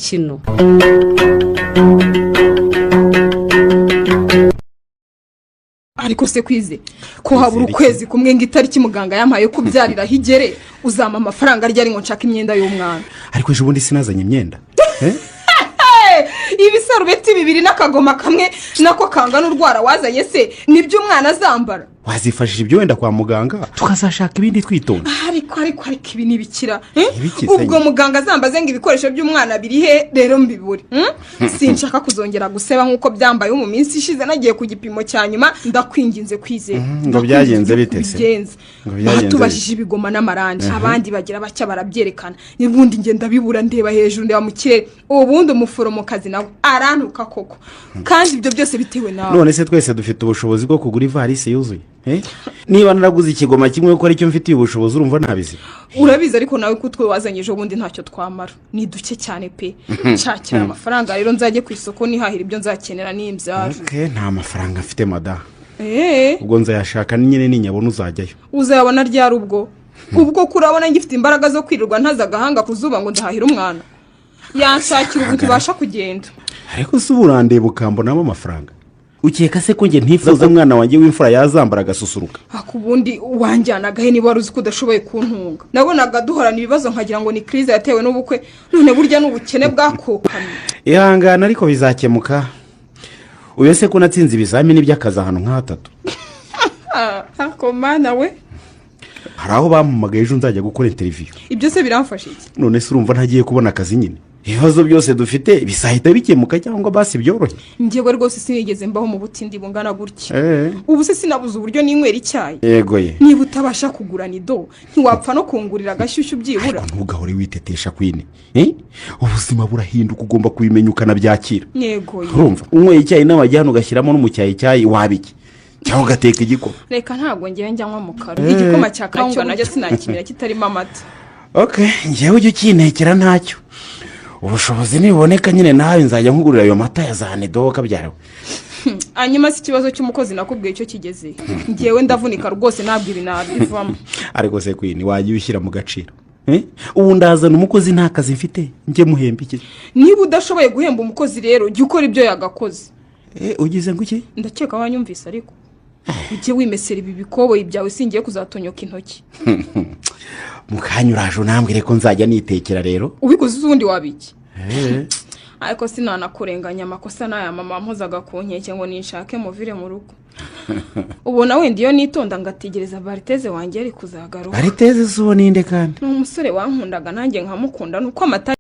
kino ariko se kwize ko habura ukwezi kumwe ngo itariki muganga yampaye kubyarira higere uzama amafaranga arya ari ngo nshaka imyenda y'umwana. Ariko ejo bundi sinazanye imyenda ibisarubeti bibiri n'akagoma kamwe nako kangana urwara wazanye se nibyo umwana azambara. Wazifashije ibyo wenda kwa muganga tukazashaka ibindi twitonda. Ariko ibi nibikira ubwo muganga azambaze ngo ibikoresho by'umwana biri he rero mbibure. Sinshaka kuzongera guseba nkuko byambaye mu minsi ishize nagiye ku gipimo cya nyuma ndakwinginze kwizera ngo byagenze bite se batubashije ibigoma n'amarangi abandi bagira bacya barabyerekana nibundi ngenda bibura ndeba hejuru ndeba mu kirere ubundi umuforomokazi nawe arantuka koko kandi ibyo byose bitewe nawe. None se twese dufite ubushobozi bwo kugura ivarisi yuzuye niba naraguze ikigoma kimwe ko aricyo mfitiye ubushobozi urumva nabizi. Urabizi ariko nawe ko twe wazanye ejo bundi ntacyo twamara ni duke cyane pe nshakira amafaranga rero nzajye ku isoko nihahira ibyo nzakenera n'imbyaro. Nta mafaranga mfite mada ubwo nzayashaka nyine ninyabona uzajyayo. Uzayabona ryari ubwo kurabona ngifite imbaraga zo kwirirwa ntaza agahanga kuzuba ngo ndahahira umwana yanshakira ubu tubasha kugenda. Ariko se uburandeba ukambonamo amafaranga ukeka se ko nge ntifuza umwana wanjye w'imfura yazambara agasusuruka. Akubundi wanjyanagahe niba wari uzi ko udashoboye kuntunga nabonaga duhorana ibibazo nkagira ngo ni crise yatewe n'ubukwe none burya n'ubukene bwakokamye. Ihangana ariko bizakemuka. Uyu se ko natsinze ibizamini by'akazi ahantu nk'hatatu. Akoma nawe hari aho bampamagaye ejo nzajya gukora interview. Ibyo se biramfasha iki? None se urumva ntagiye kubona akazi nyine ibibazo byose dufite bisahita bikemuka cyangwa basi byorohe. Njyewe rwose sinigeze mbaho mu butindi bungana gutya ubu se sinabuze uburyo ninywera icyayi. Yego ye niba utabasha kugura nido ntiwapfa no kungurira agashyushyu byibura. Ntugahore witetesha kwine ubuzima burahinduka ugomba kubimenya ukanabyakira. Yego ye urumva unyweye icyayi n'amajyano ugashyiramo no mu cyayi wabiki cyangwa ugateka igikoma. Reka ntabwo ngewe njyanywa mu karo igikoma cya kawunga najya sinakimira kitarimo amata. Ngewe ujye ukintekera ntacyo ubushobozi niboneka nyine nawe nzajya nkugurira ayo mata ya za nidoka byawe. Hanyuma si ikibazo cy'umukozi nakubwiye icyo kigeze ngewe ndavunika rwose ntabwo ibi nabivamo. Ariko se kwini wajya ushyira mu gaciro ubu ndazana umukozi nta kazi mfite njye muhemba iki? Niba udashoboye guhemba umukozi rero jya ukora ibyo yagakoze. Ugize ngo iki? Ndakeka wanyumvise ariko ujye wimesera ibi bikoboyi byawe singiye kuzatonyoka intoki. Mukanya uraje unambwire ko nzajya nitekera rero ubikoze uzundi wabiki. Ariko sinanakurenganya amakosa n'aya mama mpozaga ku nkeke ngo ninshake muvire mu rugo. Ubona wenda iyo nitonda ngategereza Bariteze wanjye ari kuzagaruka. Bariteze zuwo ninde kandi? Umusore wankundaga nanjye nkamukunda nuko amata